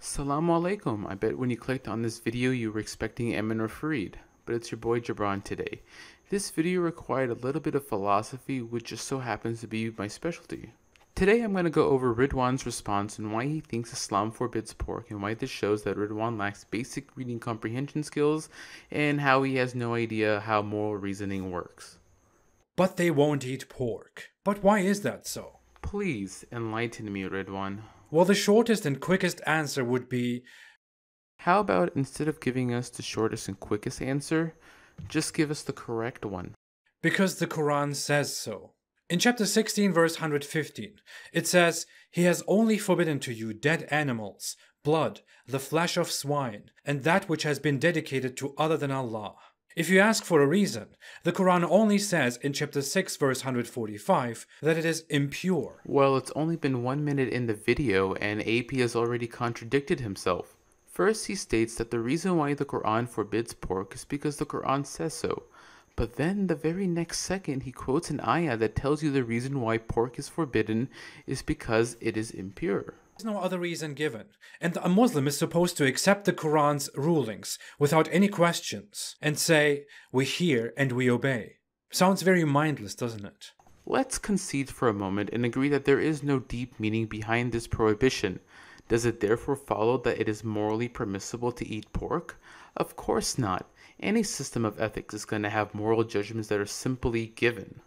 Assalamu alaikum. I bet when you clicked on this video you were expecting Emin or Fareed, but it's your boy Jabran today. This video required a little bit of philosophy, which just so happens to be my specialty. Today I'm going to go over Ridwan's response and why he thinks Islam forbids pork, and why this shows that Ridwan lacks basic reading comprehension skills, and how he has no idea how moral reasoning works. But they won't eat pork. But why is that so? Please enlighten me, Ridwan. Well, the shortest and quickest answer would be, How about instead of giving us the shortest and quickest answer, just give us the correct one? because the Quran says so. In chapter 16, verse 115, it says, "He has only forbidden to you dead animals, blood, the flesh of swine, and that which has been dedicated to other than Allah." If you ask for a reason, the Quran only says in chapter 6, verse 145, that it is impure. Well, it's only been 1 minute in the video and AP has already contradicted himself. First, he states that the reason why the Quran forbids pork is because the Quran says so. But then the very next second he quotes an ayah that tells you the reason why pork is forbidden is because it is impure. There's no other reason given, and a Muslim is supposed to accept the Quran's rulings without any questions and say, "We hear and we obey." Sounds very mindless, doesn't it? Let's concede for a moment and agree that there is no deep meaning behind this prohibition. Does it therefore follow that it is morally permissible to eat pork? Of course not. Any system of ethics is going to have moral judgments that are simply given.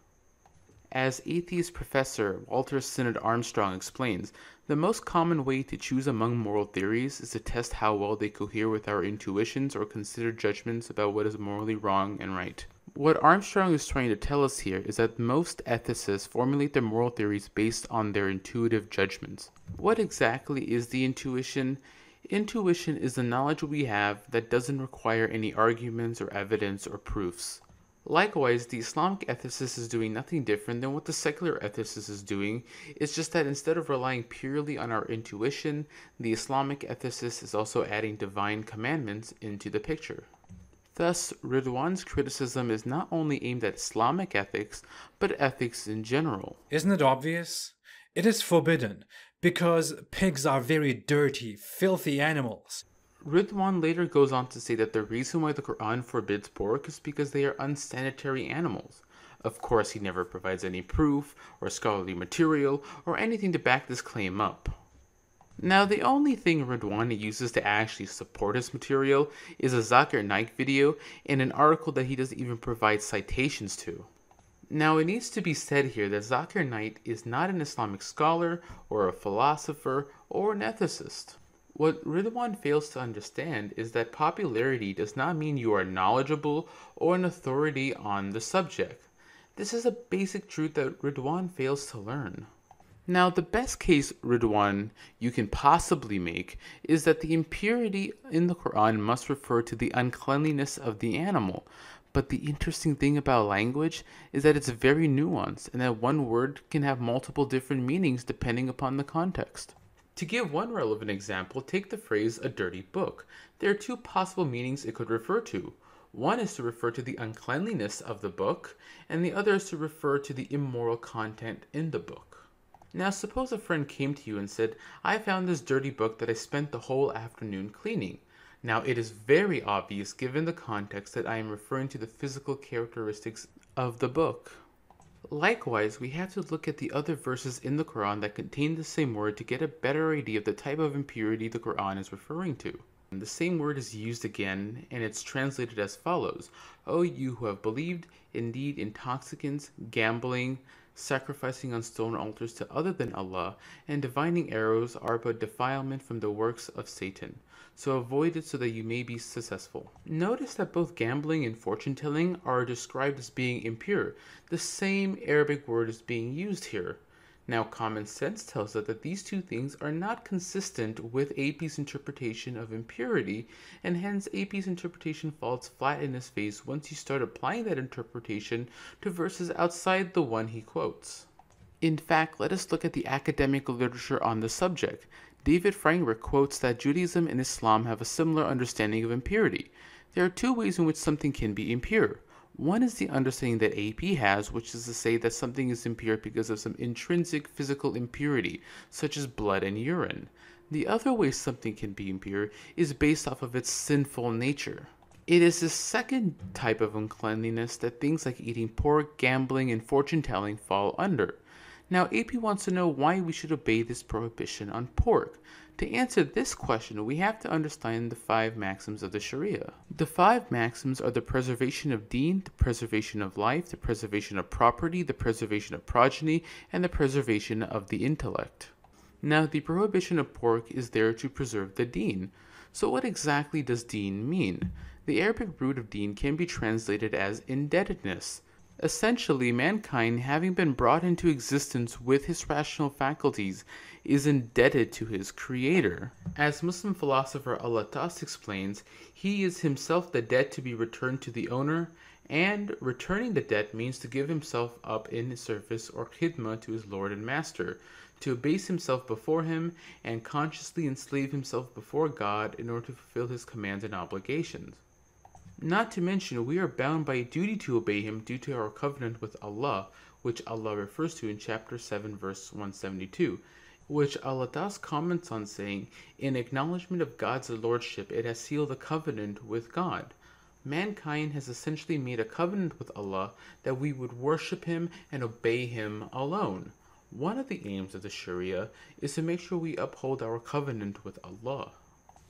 As atheist professor Walter Synod Armstrong explains, the most common way to choose among moral theories is to test how well they cohere with our intuitions or consider judgments about what is morally wrong and right. What Armstrong is trying to tell us here is that most ethicists formulate their moral theories based on their intuitive judgments. What exactly is the intuition? Intuition is the knowledge we have that doesn't require any arguments or evidence or proofs. Likewise, the Islamic ethicist is doing nothing different than what the secular ethicist is doing. It's just that instead of relying purely on our intuition, the Islamic ethicist is also adding divine commandments into the picture. Thus, Ridwan's criticism is not only aimed at Islamic ethics, but ethics in general. Isn't it obvious? It is forbidden because pigs are very dirty, filthy animals. Ridwan later goes on to say that the reason why the Quran forbids pork is because they are unsanitary animals. Of course, he never provides any proof or scholarly material or anything to back this claim up. Now, the only thing Ridwan uses to actually support his material is a Zakir Naik video and an article that he doesn't even provide citations to. Now, it needs to be said here that Zakir Naik is not an Islamic scholar or a philosopher or an ethicist. What Ridwan fails to understand is that popularity does not mean you are knowledgeable or an authority on the subject. This is a basic truth that Ridwan fails to learn. Now, the best case, Ridwan, you can possibly make is that the impurity in the Quran must refer to the uncleanliness of the animal. But the interesting thing about language is that it's very nuanced and that one word can have multiple different meanings depending upon the context. To give one relevant example, take the phrase "a dirty book." There are two possible meanings it could refer to. One is to refer to the uncleanliness of the book, and the other is to refer to the immoral content in the book. Now, suppose a friend came to you and said, "I found this dirty book that I spent the whole afternoon cleaning." Now, it is very obvious given the context that I am referring to the physical characteristics of the book. Likewise, we have to look at the other verses in the Quran that contain the same word to get a better idea of the type of impurity the Quran is referring to. And the same word is used again, and it's translated as follows: "O you who have believed, indeed intoxicants, gambling, sacrificing on stone altars to other than Allah, and divining arrows are but defilement from the works of Satan. So avoid it so that you may be successful." Notice that both gambling and fortune-telling are described as being impure. The same Arabic word is being used here. Now, common sense tells us that these two things are not consistent with AP's interpretation of impurity, and hence AP's interpretation falls flat in his face once you start applying that interpretation to verses outside the one he quotes. In fact, let us look at the academic literature on the subject. David Frankberg quotes that Judaism and Islam have a similar understanding of impurity. There are two ways in which something can be impure. One is the understanding that AP has, which is to say that something is impure because of some intrinsic physical impurity, such as blood and urine. The other way something can be impure is based off of its sinful nature. It is the second type of uncleanliness that things like eating pork, gambling, and fortune-telling fall under. Now, AP wants to know why we should obey this prohibition on pork. To answer this question, we have to understand the 5 maxims of the Sharia. The 5 maxims are the preservation of deen, the preservation of life, the preservation of property, the preservation of progeny, and the preservation of the intellect. Now, the prohibition of pork is there to preserve the deen. So what exactly does deen mean? The Arabic root of deen can be translated as indebtedness. Essentially, mankind, having been brought into existence with his rational faculties, is indebted to his creator. As Muslim philosopher Al-Attas explains, he is himself the debt to be returned to the owner, and returning the debt means to give himself up in service or khidmah to his lord and master, to abase himself before him, and consciously enslave himself before God in order to fulfill his commands and obligations. Not to mention, we are bound by a duty to obey him due to our covenant with Allah, which Allah refers to in chapter 7 verse 172, which Allah comments on saying, in acknowledgement of God's lordship, it has sealed a covenant with God. Mankind has essentially made a covenant with Allah that we would worship him and obey him alone. One of the aims of the Sharia is to make sure we uphold our covenant with Allah.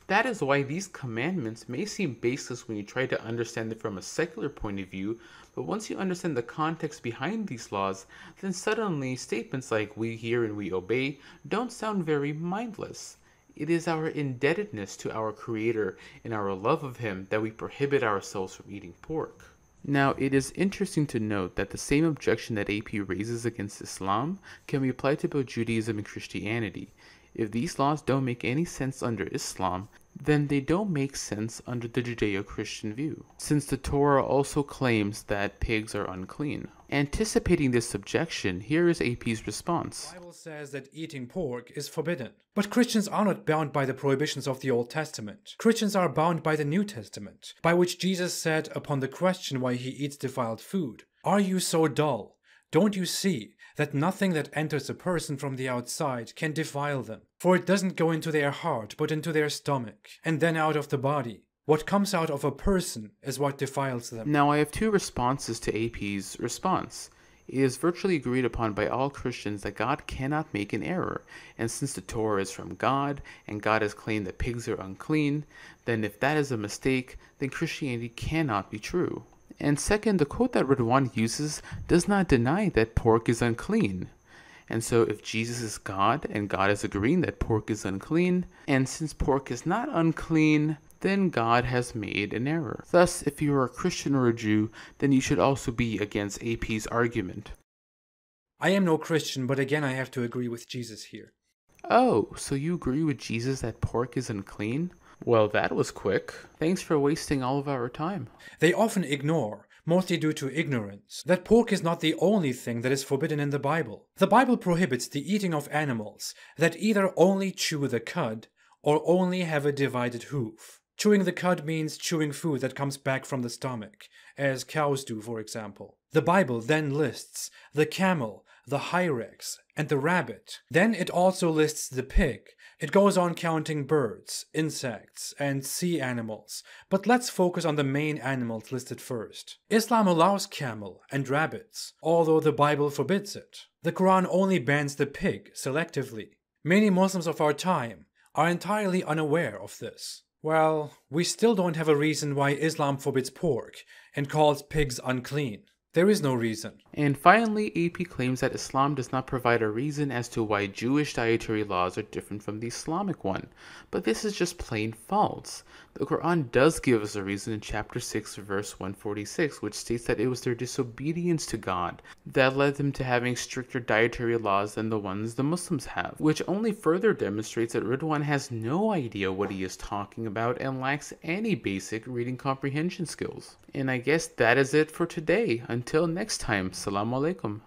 That is why these commandments may seem baseless when you try to understand them from a secular point of view, but once you understand the context behind these laws, then suddenly statements like "we hear and we obey" don't sound very mindless. It is our indebtedness to our Creator and our love of Him that we prohibit ourselves from eating pork. Now, it is interesting to note that the same objection that AP raises against Islam can be applied to both Judaism and Christianity. If these laws don't make any sense under Islam, then they don't make sense under the Judeo-Christian view, since the Torah also claims that pigs are unclean. Anticipating this objection, here is AP's response. The Bible says that eating pork is forbidden. But Christians are not bound by the prohibitions of the Old Testament. Christians are bound by the New Testament, by which Jesus said upon the question why he eats defiled food, "Are you so dull? Don't you see that nothing that enters a person from the outside can defile them? For it doesn't go into their heart, but into their stomach, and then out of the body. What comes out of a person is what defiles them." Now, I have 2 responses to AP's response. It is virtually agreed upon by all Christians that God cannot make an error, and since the Torah is from God, and God has claimed that pigs are unclean, then if that is a mistake, then Christianity cannot be true. And second, the quote that Ridwan uses does not deny that pork is unclean. And so if Jesus is God, and God is agreeing that pork is unclean, and since pork is not unclean, then God has made an error. Thus, if you are a Christian or a Jew, then you should also be against AP's argument. I am no Christian, but again I have to agree with Jesus here. Oh, so you agree with Jesus that pork is unclean? Well, that was quick. Thanks for wasting all of our time. They often ignore, mostly due to ignorance, that pork is not the only thing that is forbidden in the Bible. The Bible prohibits the eating of animals that either only chew the cud or only have a divided hoof. Chewing the cud means chewing food that comes back from the stomach, as cows do, for example. The Bible then lists the camel, the hyrax, and the rabbit. Then it also lists the pig. It goes on counting birds, insects, and sea animals, but let's focus on the main animals listed first. Islam allows camel and rabbits, although the Bible forbids it. The Quran only bans the pig selectively. Many Muslims of our time are entirely unaware of this. Well, we still don't have a reason why Islam forbids pork and calls pigs unclean. There is no reason. And finally, AP claims that Islam does not provide a reason as to why Jewish dietary laws are different from the Islamic one. But this is just plain false. The Quran does give us a reason in chapter 6 verse 146, which states that it was their disobedience to God that led them to having stricter dietary laws than the ones the Muslims have, which only further demonstrates that Ridwan has no idea what he is talking about and lacks any basic reading comprehension skills. And I guess that is it for today. Until next time, Assalamu alaikum.